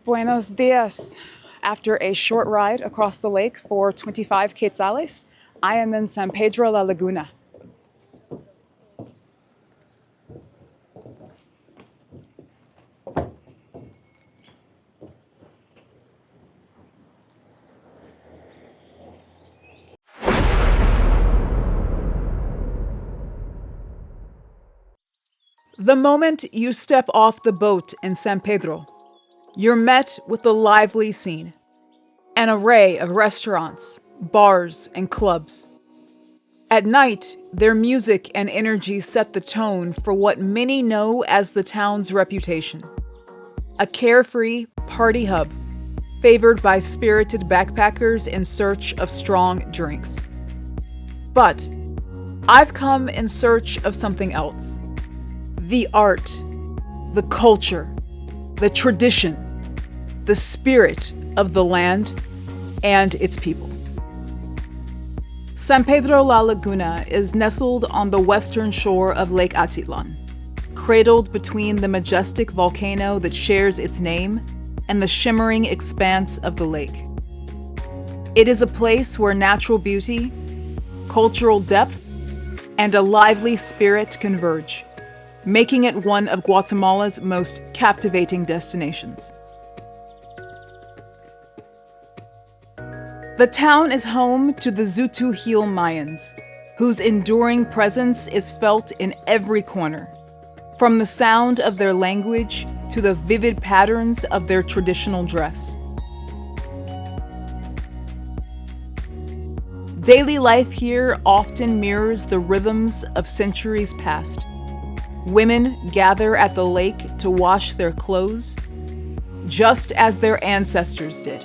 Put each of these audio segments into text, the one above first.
Buenos dias. After a short ride across the lake for 25 quetzales, I am in San Pedro La Laguna. The moment you step off the boat in San Pedro, you're met with a lively scene. An array of restaurants, bars, and clubs. At night, their music and energy set the tone for what many know as the town's reputation. A carefree party hub, favored by spirited backpackers in search of strong drinks. But I've come in search of something else. The art, the culture, the tradition, the spirit of the land and its people. San Pedro La Laguna is nestled on the western shore of Lake Atitlán, cradled between the majestic volcano that shares its name and the shimmering expanse of the lake. It is a place where natural beauty, cultural depth, and a lively spirit converge, making it one of Guatemala's most captivating destinations. The town is home to the Tz'utujil Mayans, whose enduring presence is felt in every corner, from the sound of their language to the vivid patterns of their traditional dress. Daily life here often mirrors the rhythms of centuries past. Women gather at the lake to wash their clothes, just as their ancestors did.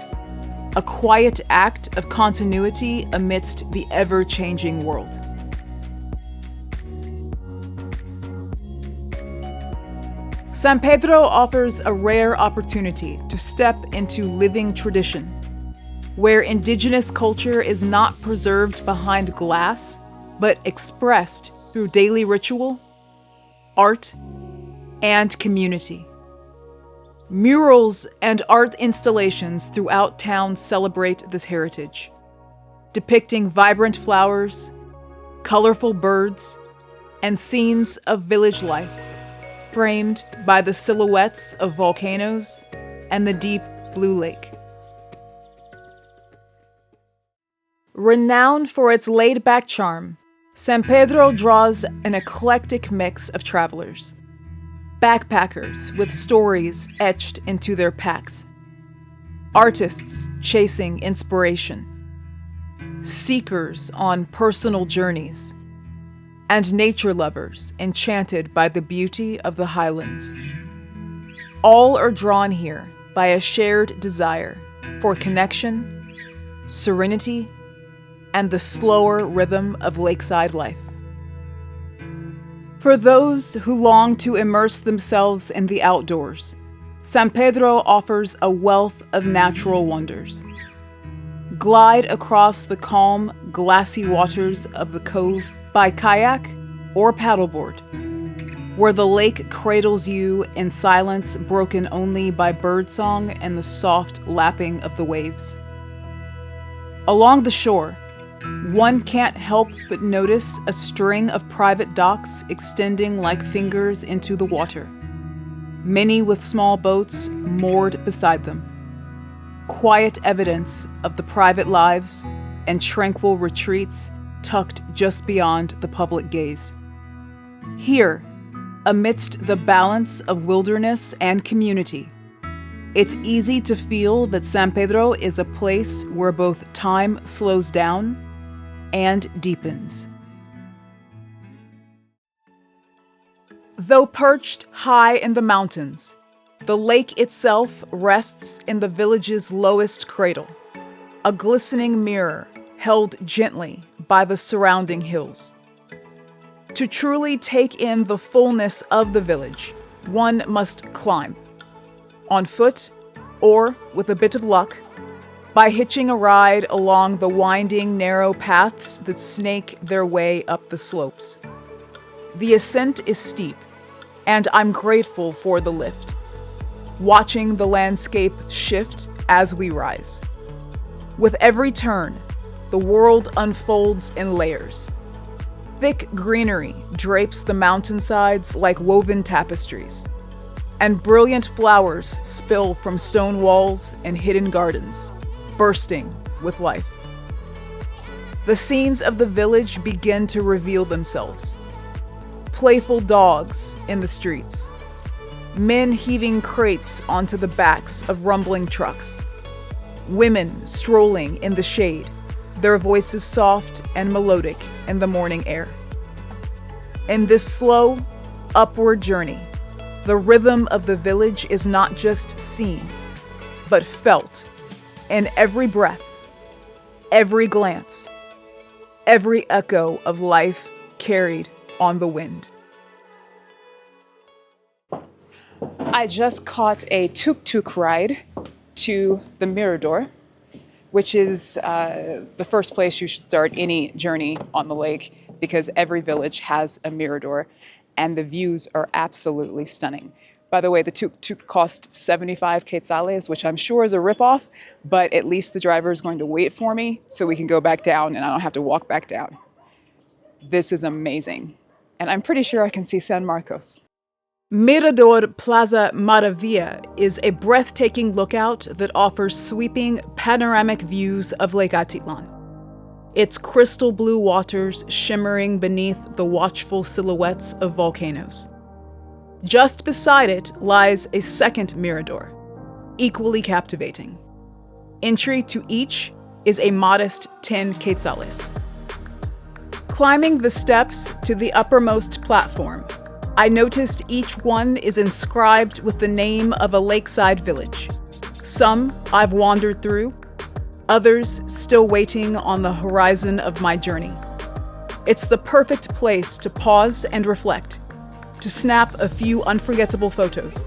A quiet act of continuity amidst the ever-changing world. San Pedro offers a rare opportunity to step into living tradition, where indigenous culture is not preserved behind glass, but expressed through daily ritual, art, and community. Murals and art installations throughout town celebrate this heritage, depicting vibrant flowers, colorful birds, and scenes of village life, framed by the silhouettes of volcanoes and the deep blue lake. Renowned for its laid-back charm, San Pedro draws an eclectic mix of travelers. Backpackers with stories etched into their packs. Artists chasing inspiration. Seekers on personal journeys. And nature lovers enchanted by the beauty of the highlands. All are drawn here by a shared desire for connection, serenity, and the slower rhythm of lakeside life. For those who long to immerse themselves in the outdoors, San Pedro offers a wealth of natural wonders. Glide across the calm, glassy waters of the cove by kayak or paddleboard, where the lake cradles you in silence broken only by birdsong and the soft lapping of the waves. Along the shore, one can't help but notice a string of private docks extending like fingers into the water, many with small boats moored beside them. Quiet evidence of the private lives and tranquil retreats tucked just beyond the public gaze. Here, amidst the balance of wilderness and community, it's easy to feel that San Pedro is a place where both time slows down and deepens. Though perched high in the mountains, the lake itself rests in the village's lowest cradle, a glistening mirror held gently by the surrounding hills. To truly take in the fullness of the village, one must climb, on foot or, with a bit of luck, by hitching a ride along the winding, narrow paths that snake their way up the slopes. The ascent is steep, and I'm grateful for the lift. watching the landscape shift as we rise. With every turn, the world unfolds in layers. Thick greenery drapes the mountainsides like woven tapestries, and brilliant flowers spill from stone walls and hidden gardens, bursting with life. The scenes of the village begin to reveal themselves. Playful dogs in the streets, men heaving crates onto the backs of rumbling trucks, women strolling in the shade, their voices soft and melodic in the morning air. In this slow, upward journey, the rhythm of the village is not just seen, but felt in every breath, every glance, every echo of life carried on the wind. I just caught a tuk-tuk ride to the Mirador, which is the first place you should start any journey on the lake, because every village has a mirador and the views are absolutely stunning. By the way, the tuk-tuk cost 75 quetzales, which I'm sure is a ripoff, but at least the driver is going to wait for me so we can go back down and I don't have to walk back down. This is amazing. And I'm pretty sure I can see San Marcos. Mirador Plaza Maravilla is a breathtaking lookout that offers sweeping panoramic views of Lake Atitlán. Its crystal blue waters shimmering beneath the watchful silhouettes of volcanoes. Just beside it lies a second mirador, equally captivating. Entry to each is a modest 10 quetzales. Climbing the steps to the uppermost platform, I noticed each one is inscribed with the name of a lakeside village. Some I've wandered through, others still waiting on the horizon of my journey. It's the perfect place to pause and reflect, to snap a few unforgettable photos,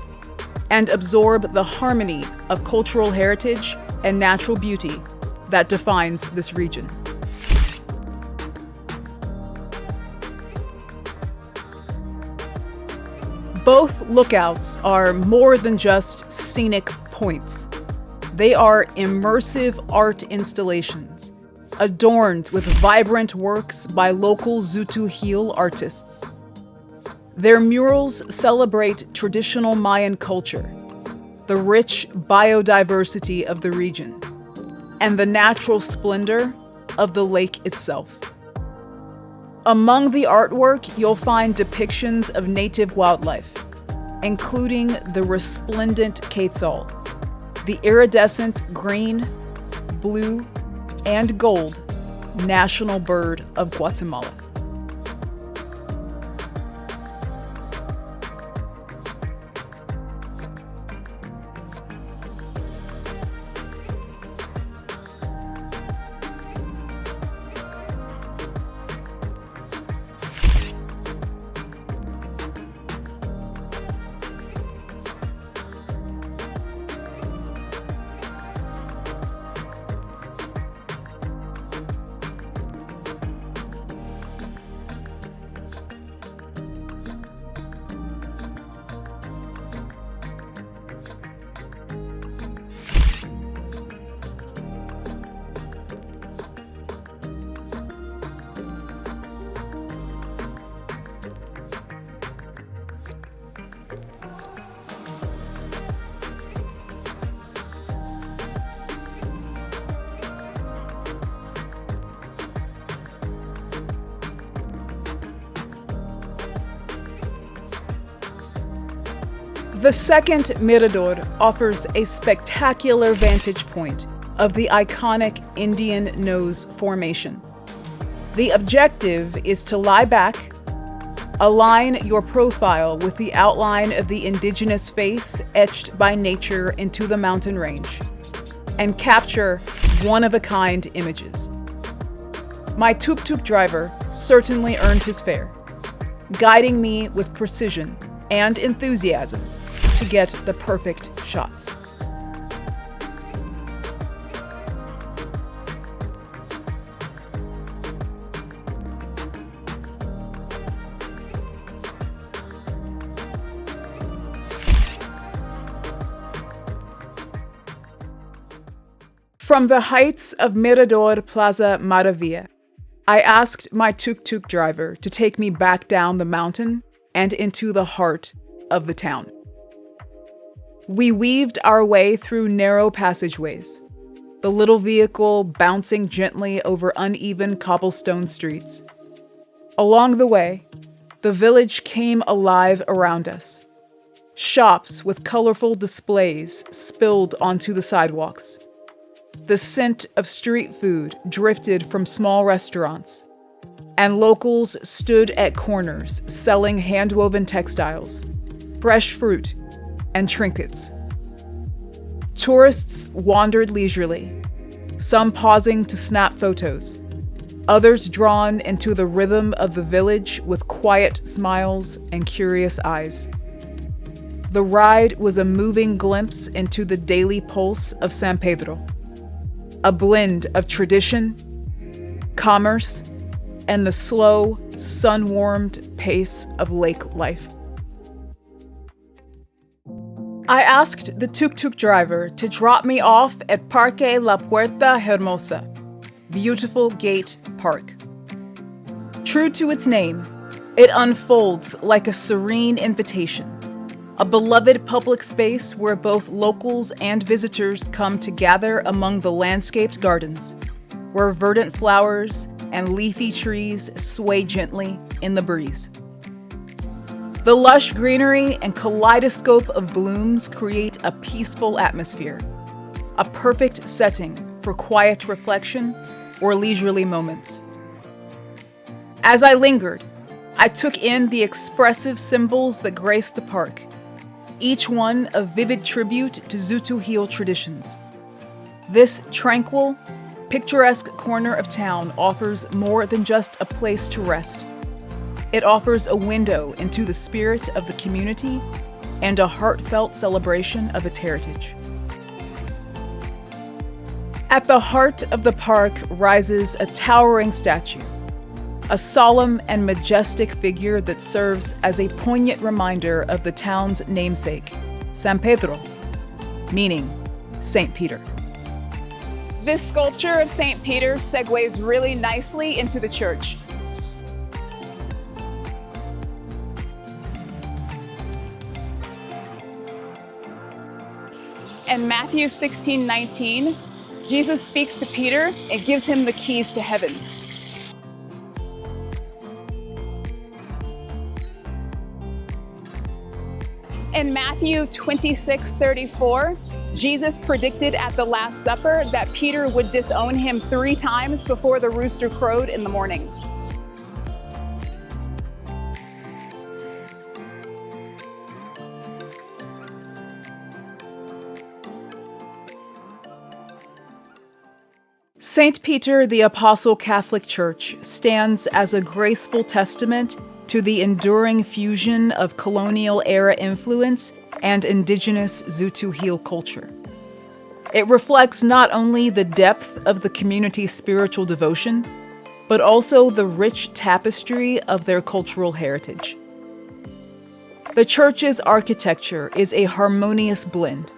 and absorb the harmony of cultural heritage and natural beauty that defines this region. Both lookouts are more than just scenic points. They are immersive art installations, adorned with vibrant works by local Tz'utujil artists. Their murals celebrate traditional Mayan culture, the rich biodiversity of the region, and the natural splendor of the lake itself. Among the artwork, you'll find depictions of native wildlife, including the resplendent quetzal, the iridescent green, blue, and gold national bird of Guatemala. The second mirador offers a spectacular vantage point of the iconic Indian Nose Formation. The objective is to lie back, align your profile with the outline of the indigenous face etched by nature into the mountain range, and capture one-of-a-kind images. My tuk-tuk driver certainly earned his fare, guiding me with precision and enthusiasm to get the perfect shots. From the heights of Mirador Plaza Maravilla, I asked my tuk-tuk driver to take me back down the mountain and into the heart of the town. We weaved our way through narrow passageways, the little vehicle bouncing gently over uneven cobblestone streets. Along the way, the village came alive around us. Shops with colorful displays spilled onto the sidewalks. The scent of street food drifted from small restaurants, and locals stood at corners selling hand-woven textiles, fresh fruit, and trinkets. Tourists wandered leisurely, some pausing to snap photos, others drawn into the rhythm of the village with quiet smiles and curious eyes. The ride was a moving glimpse into the daily pulse of San Pedro, a blend of tradition, commerce, and the slow, sun-warmed pace of lake life. I asked the tuk-tuk driver to drop me off at Parque La Puerta Hermosa, Beautiful Gate Park. True to its name, it unfolds like a serene invitation, a beloved public space where both locals and visitors come to gather among the landscaped gardens, where verdant flowers and leafy trees sway gently in the breeze. The lush greenery and kaleidoscope of blooms create a peaceful atmosphere, a perfect setting for quiet reflection or leisurely moments. As I lingered, I took in the expressive symbols that grace the park, each one a vivid tribute to Tz'utujil traditions. This tranquil, picturesque corner of town offers more than just a place to rest. It offers a window into the spirit of the community and a heartfelt celebration of its heritage. At the heart of the park rises a towering statue, a solemn and majestic figure that serves as a poignant reminder of the town's namesake, San Pedro, meaning Saint Peter. This sculpture of Saint Peter segues really nicely into the church. In Matthew 16:19, Jesus speaks to Peter and gives him the keys to heaven. In Matthew 26:34, Jesus predicted at the Last Supper that Peter would disown him 3 times before the rooster crowed in the morning. Saint Peter the Apostle Catholic Church stands as a graceful testament to the enduring fusion of colonial-era influence and indigenous Tz'utujil culture. It reflects not only the depth of the community's spiritual devotion, but also the rich tapestry of their cultural heritage. The church's architecture is a harmonious blend.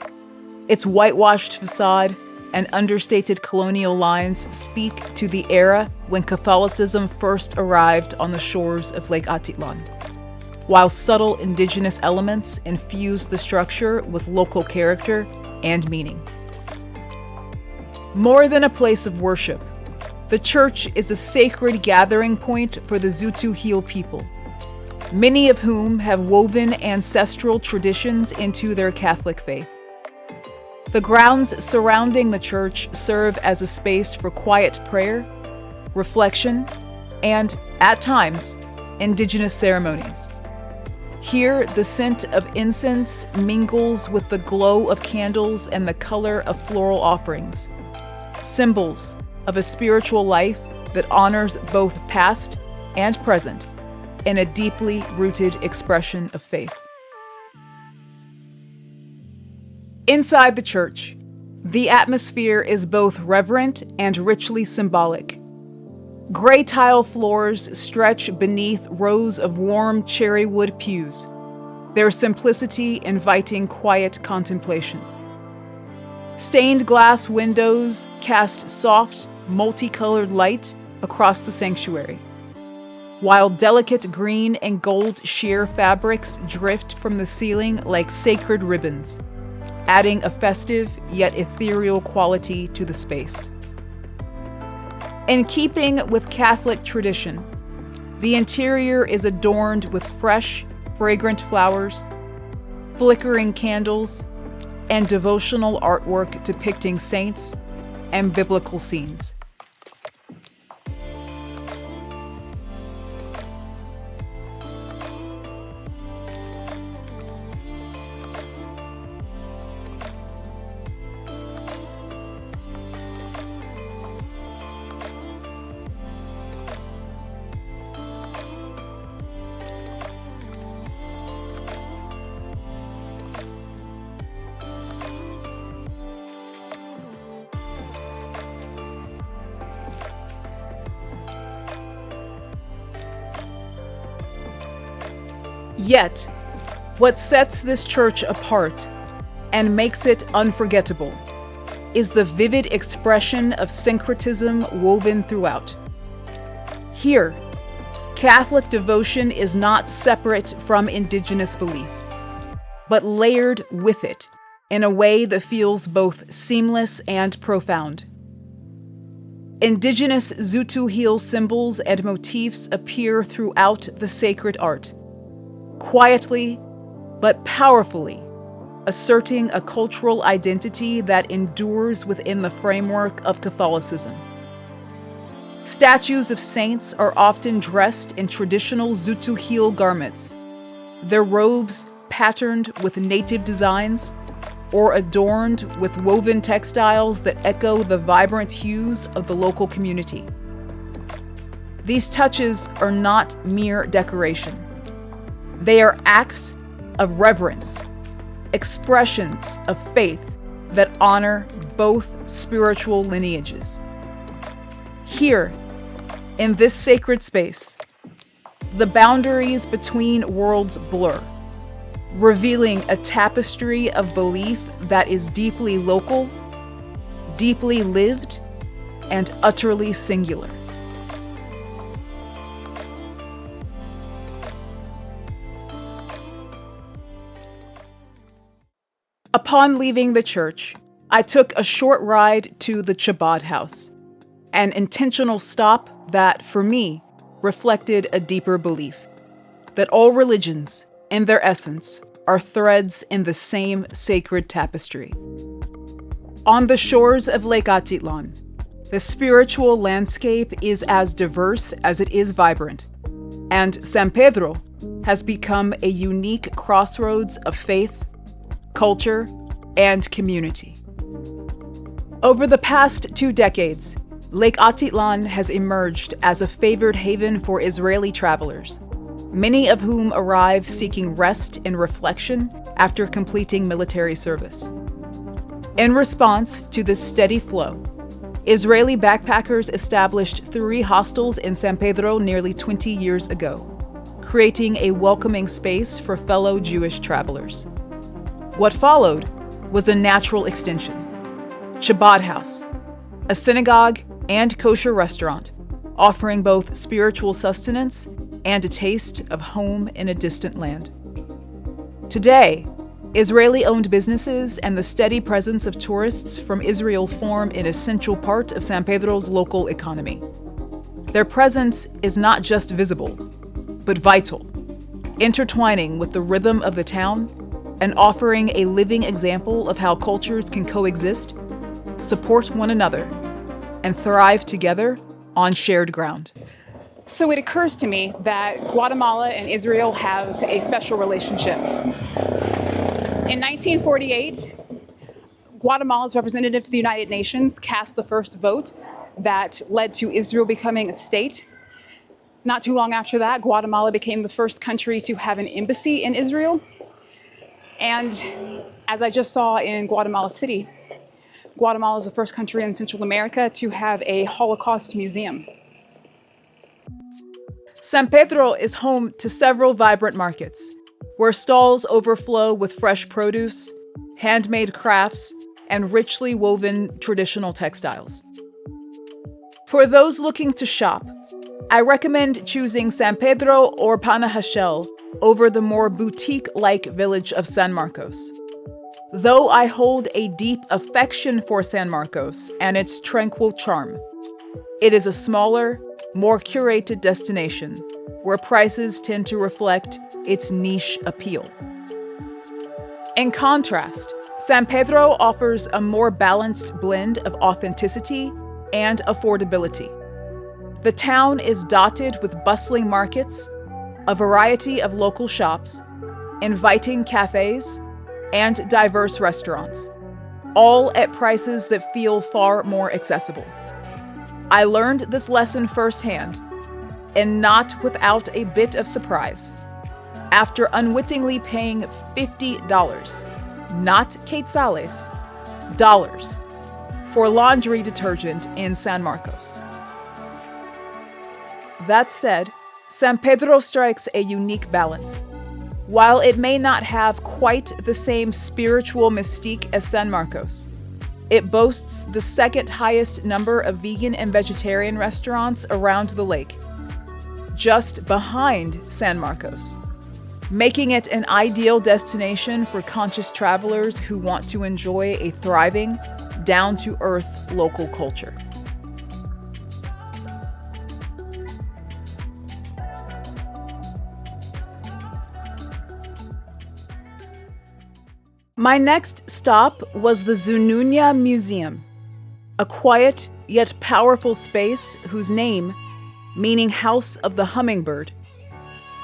Its whitewashed facade and understated colonial lines speak to the era when Catholicism first arrived on the shores of Lake Atitlán, while subtle indigenous elements infuse the structure with local character and meaning. More than a place of worship, the church is a sacred gathering point for the Tz'utujil people, many of whom have woven ancestral traditions into their Catholic faith. The grounds surrounding the church serve as a space for quiet prayer, reflection, and, at times, indigenous ceremonies. Here, the scent of incense mingles with the glow of candles and the color of floral offerings, symbols of a spiritual life that honors both past and present in a deeply rooted expression of faith. Inside the church, the atmosphere is both reverent and richly symbolic. Gray tile floors stretch beneath rows of warm cherry wood pews, their simplicity inviting quiet contemplation. Stained glass windows cast soft, multicolored light across the sanctuary, while delicate green and gold sheer fabrics drift from the ceiling like sacred ribbons, adding a festive yet ethereal quality to the space. In keeping with Catholic tradition, the interior is adorned with fresh, fragrant flowers, flickering candles, and devotional artwork depicting saints and biblical scenes. Yet, what sets this church apart and makes it unforgettable is the vivid expression of syncretism woven throughout. Here, Catholic devotion is not separate from indigenous belief, but layered with it in a way that feels both seamless and profound. Indigenous Tz'utujil symbols and motifs appear throughout the sacred art, quietly but powerfully asserting a cultural identity that endures within the framework of Catholicism. Statues of saints are often dressed in traditional Tz'utujil garments, their robes patterned with native designs or adorned with woven textiles that echo the vibrant hues of the local community. These touches are not mere decoration. They are acts of reverence, expressions of faith that honor both spiritual lineages. Here, in this sacred space, the boundaries between worlds blur, revealing a tapestry of belief that is deeply local, deeply lived, and utterly singular. Upon leaving the church, I took a short ride to the Chabad House, an intentional stop that, for me, reflected a deeper belief that all religions, in their essence, are threads in the same sacred tapestry. On the shores of Lake Atitlán, the spiritual landscape is as diverse as it is vibrant, and San Pedro has become a unique crossroads of faith, culture, and community. Over the past 2 decades, Lake Atitlán has emerged as a favored haven for Israeli travelers, many of whom arrive seeking rest and reflection after completing military service. In response to this steady flow, Israeli backpackers established 3 hostels in San Pedro nearly 20 years ago, creating a welcoming space for fellow Jewish travelers. What followed was a natural extension: Chabad House, a synagogue and kosher restaurant, offering both spiritual sustenance and a taste of home in a distant land. Today, Israeli-owned businesses and the steady presence of tourists from Israel form an essential part of San Pedro's local economy. Their presence is not just visible, but vital, intertwining with the rhythm of the town and offering a living example of how cultures can coexist, support one another, and thrive together on shared ground. So it occurs to me that Guatemala and Israel have a special relationship. In 1948, Guatemala's representative to the United Nations cast the first vote that led to Israel becoming a state. Not too long after that, Guatemala became the first country to have an embassy in Israel. And as I just saw in Guatemala City, Guatemala is the first country in Central America to have a Holocaust museum. San Pedro is home to several vibrant markets, where stalls overflow with fresh produce, handmade crafts, and richly woven traditional textiles. For those looking to shop, I recommend choosing San Pedro or Panajachel over the more boutique-like village of San Marcos. Though I hold a deep affection for San Marcos and its tranquil charm, it is a smaller, more curated destination where prices tend to reflect its niche appeal. In contrast, San Pedro offers a more balanced blend of authenticity and affordability. The town is dotted with bustling markets, a variety of local shops, inviting cafes, and diverse restaurants, all at prices that feel far more accessible. I learned this lesson firsthand, and not without a bit of surprise, after unwittingly paying $50, not quetzales, dollars, for laundry detergent in San Marcos. That said, San Pedro strikes a unique balance. While it may not have quite the same spiritual mystique as San Marcos, it boasts the second highest number of vegan and vegetarian restaurants around the lake, just behind San Marcos, making it an ideal destination for conscious travelers who want to enjoy a thriving, down-to-earth local culture. My next stop was the Zununya Museum, a quiet yet powerful space whose name, meaning House of the Hummingbird,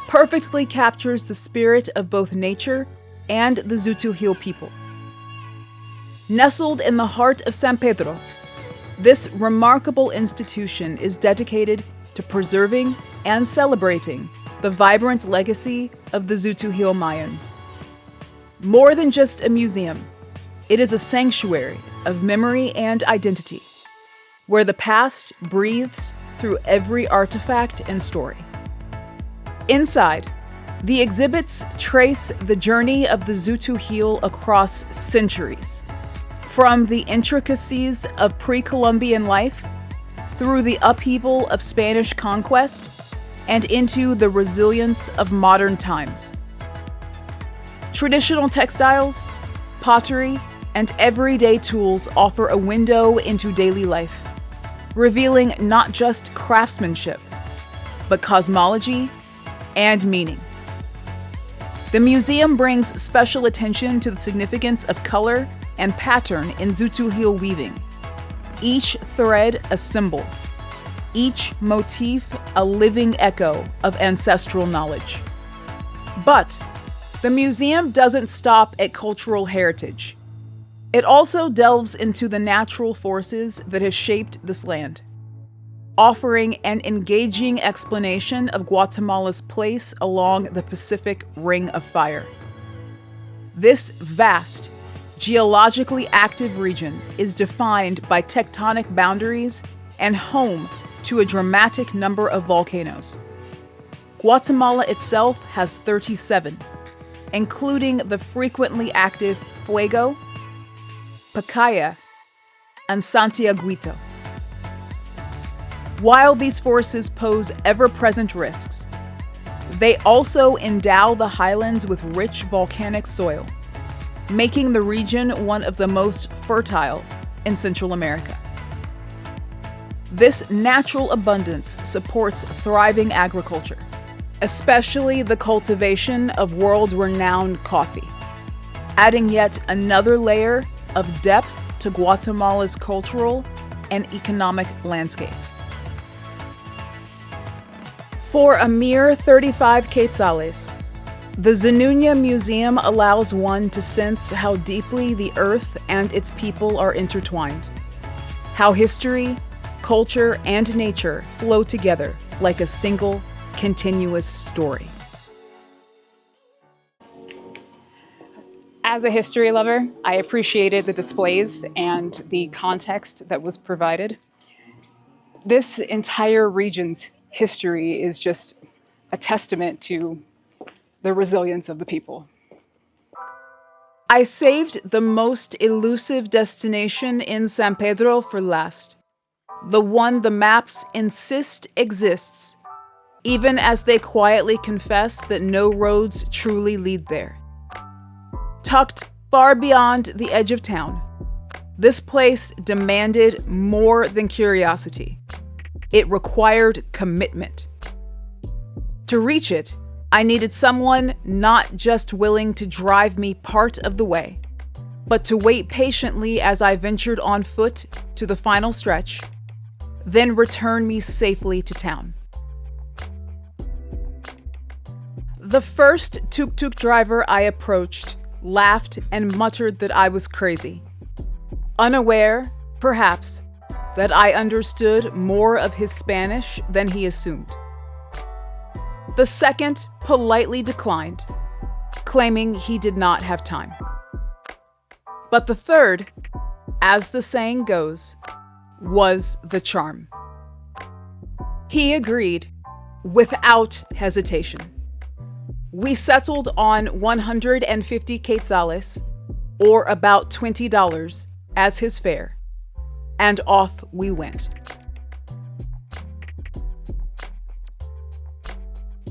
perfectly captures the spirit of both nature and the Tz'utujil people. Nestled in the heart of San Pedro, this remarkable institution is dedicated to preserving and celebrating the vibrant legacy of the Tz'utujil Mayans. More than just a museum, it is a sanctuary of memory and identity, where the past breathes through every artifact and story. Inside, the exhibits trace the journey of the Tz'utujil across centuries, from the intricacies of pre-Columbian life through the upheaval of Spanish conquest and into the resilience of modern times. Traditional textiles, pottery, and everyday tools offer a window into daily life, revealing not just craftsmanship, but cosmology and meaning. The museum brings special attention to the significance of color and pattern in Tz'utujil weaving, each thread a symbol, each motif a living echo of ancestral knowledge. But the museum doesn't stop at cultural heritage. It also delves into the natural forces that have shaped this land, offering an engaging explanation of Guatemala's place along the Pacific Ring of Fire. This vast, geologically active region is defined by tectonic boundaries and home to a dramatic number of volcanoes. Guatemala itself has 37, including the frequently active Fuego, Pacaya, and Santiaguito. While these forces pose ever-present risks, they also endow the highlands with rich volcanic soil, making the region one of the most fertile in Central America. This natural abundance supports thriving agriculture, especially the cultivation of world-renowned coffee, adding yet another layer of depth to Guatemala's cultural and economic landscape. For a mere 35 quetzales, the Zununya Museum allows one to sense how deeply the earth and its people are intertwined, how history, culture, and nature flow together like a single, continuous story. As a history lover, I appreciated the displays and the context that was provided. This entire region's history is just a testament to the resilience of the people. I saved the most elusive destination in San Pedro for last, the one the maps insist exists, even as they quietly confess that no roads truly lead there. Tucked far beyond the edge of town, this place demanded more than curiosity. It required commitment. To reach it, I needed someone not just willing to drive me part of the way, but to wait patiently as I ventured on foot to the final stretch, then return me safely to town. The first tuk-tuk driver I approached laughed and muttered that I was crazy, unaware, perhaps, that I understood more of his Spanish than he assumed. The second politely declined, claiming he did not have time. But the third, as the saying goes, was the charm. He agreed without hesitation. We settled on 150 quetzales, or about $20, as his fare, and off we went.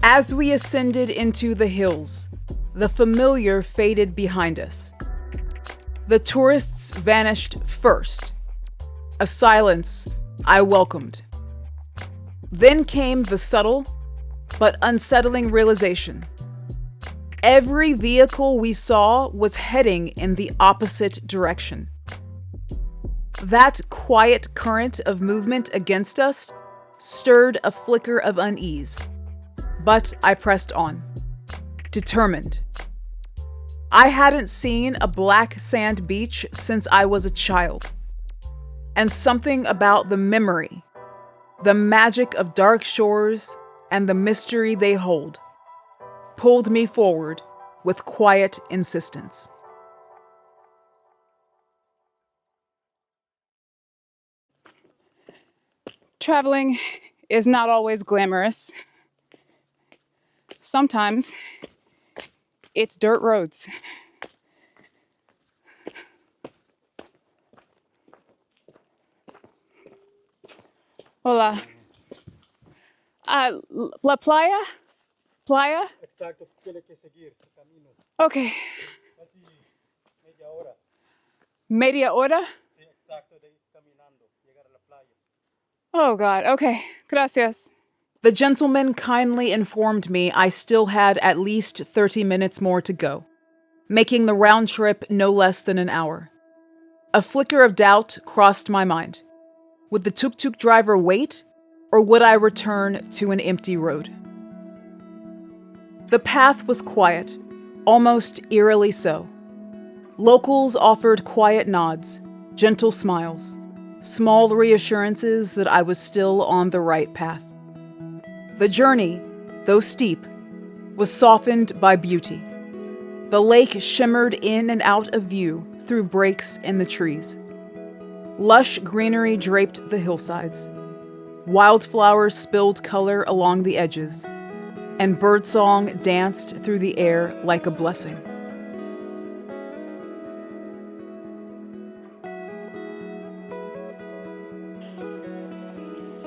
As we ascended into the hills, the familiar faded behind us. The tourists vanished first, a silence I welcomed. Then came the subtle but unsettling realization. Every vehicle we saw was heading in the opposite direction. That quiet current of movement against us stirred a flicker of unease, but I pressed on, determined. I hadn't seen a black sand beach since I was a child, and something about the memory, the magic of dark shores, and the mystery they hold, pulled me forward with quiet insistence. Traveling is not always glamorous. Sometimes it's dirt roads. Hola. La playa? Playa? Exacto, tiene que seguir el camino. Okay. Casi media hora. Media hora? Sí, exacto, de ir caminando, llegar a la playa. Oh God. Okay. Gracias. The gentleman kindly informed me I still had at least 30 minutes more to go, making the round trip no less than an hour. A flicker of doubt crossed my mind. Would the tuk-tuk driver wait, or would I return to an empty road? The path was quiet, almost eerily so. Locals offered quiet nods, gentle smiles, small reassurances that I was still on the right path. The journey, though steep, was softened by beauty. The lake shimmered in and out of view through breaks in the trees. Lush greenery draped the hillsides. Wildflowers spilled color along the edges, and birdsong danced through the air like a blessing.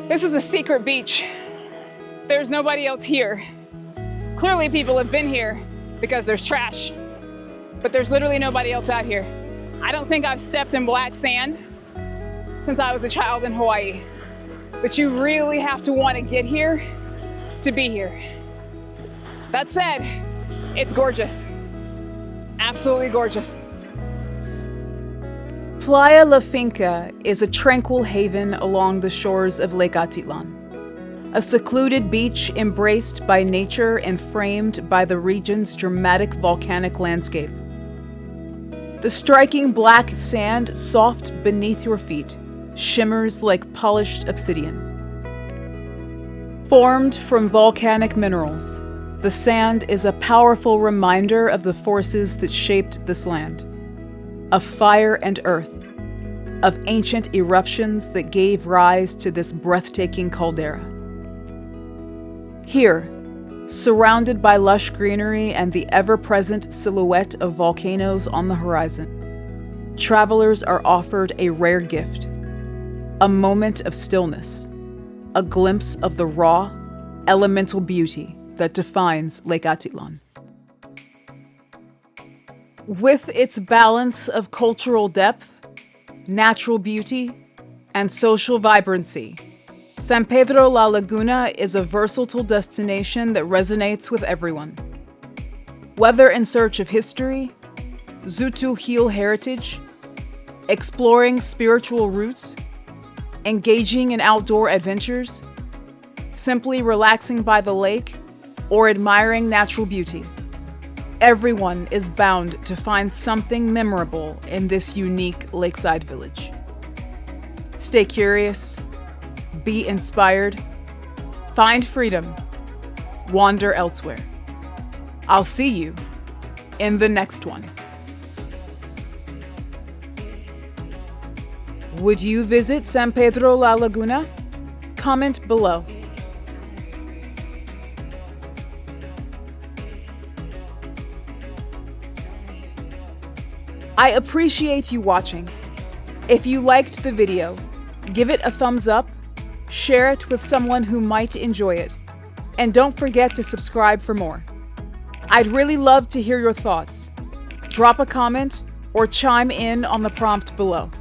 This is a secret beach. There's nobody else here. Clearly people have been here because there's trash, but there's literally nobody else out here. I don't think I've stepped in black sand since I was a child in Hawaii, but you really have to want to get here to be here. That said, it's gorgeous. Absolutely gorgeous. Playa La Finca is a tranquil haven along the shores of Lake Atitlán, a secluded beach embraced by nature and framed by the region's dramatic volcanic landscape. The striking black sand soft beneath your feet shimmers like polished obsidian. Formed from volcanic minerals, the sand is a powerful reminder of the forces that shaped this land, of fire and earth, of ancient eruptions that gave rise to this breathtaking caldera. Here, surrounded by lush greenery and the ever-present silhouette of volcanoes on the horizon. Travelers are offered a rare gift, a moment of stillness, a glimpse of the raw, elemental beauty that defines Lake Atitlán. With its balance of cultural depth, natural beauty, and social vibrancy, San Pedro La Laguna is a versatile destination that resonates with everyone. Whether in search of history, Tz'utujil heritage, exploring spiritual roots, engaging in outdoor adventures, simply relaxing by the lake, or admiring natural beauty, everyone is bound to find something memorable in this unique lakeside village. Stay curious, be inspired, find freedom, wander elsewhere. I'll see you in the next one. Would you visit San Pedro La Laguna? Comment below. I appreciate you watching. If you liked the video, give it a thumbs up, share it with someone who might enjoy it, and don't forget to subscribe for more. I'd really love to hear your thoughts. Drop a comment or chime in on the prompt below.